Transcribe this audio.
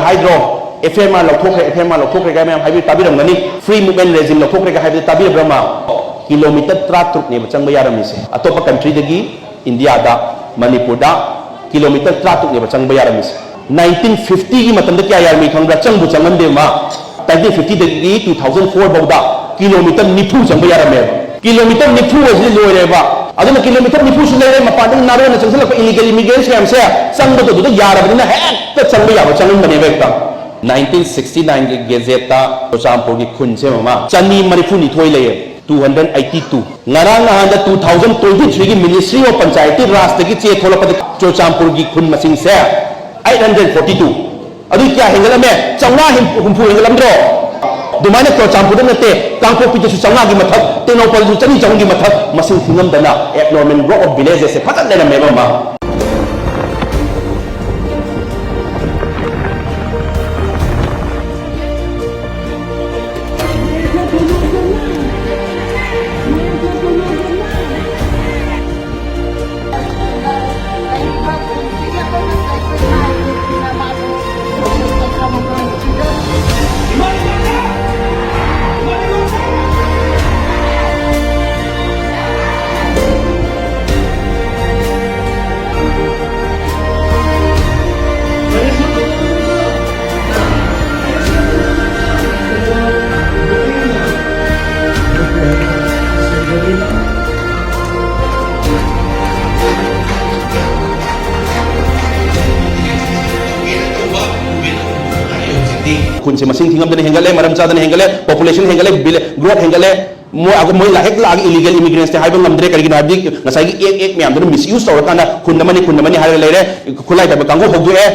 hydro FMR lokokre FMR lokokre ga mayam haibi tabiram gani free movement regime lokokre ga haibi tabirabra ma kilometer 30 ne changba yaram ise atopa country dagi India da Manipur da kilometer 30 ne changba yaram ise 1950 gi matam da kya yar mi khangra changbu changan de ma 1950 dagi 2004 bawda kilometer nipu changba yaram me kilometer nipu wajli loire ba aduna kilometer nipu su leire mapadang naro na changsala illegal immigration am se changba do do yarabna hekta changba yaba changan bane vekta 1969 के गेजेट ता चोचामपुर की खुन से ममा चनी मरिफुनी थोई ले 282 ngarang nahan da 2023 की मिनिस्ट्री ऑफ पंचायती राज की चे थोला पद चोचामपुर की खुन मसिंग से 842 अदु क्या हेंगला में चंगा हुंफु हेंगलम द्रो दुमाने चोचामपुर नते कांगपो पिजु चंगा की मथक तेनोपल जु चनी चंग की मथक मसिंग थिंगम दना एब्नॉर्मल ग्रो ऑफ विलेजेस से फतन लेना मेबा मा खुन से मसिंग थिंगम दने हेंगले मरम चादने हेंगले पॉपुलेशन हेंगले ग्रोथ हेंगले मो अगर मोय लाहेक लाग इलीगल इमिग्रेंट्स ते हाइबं नमद्रे करगी नाबदी नसाई एक म्याम दने मिसयूज तौर काना खुन नमनी हारे लेरे खुलाई तब कांगो होगु ए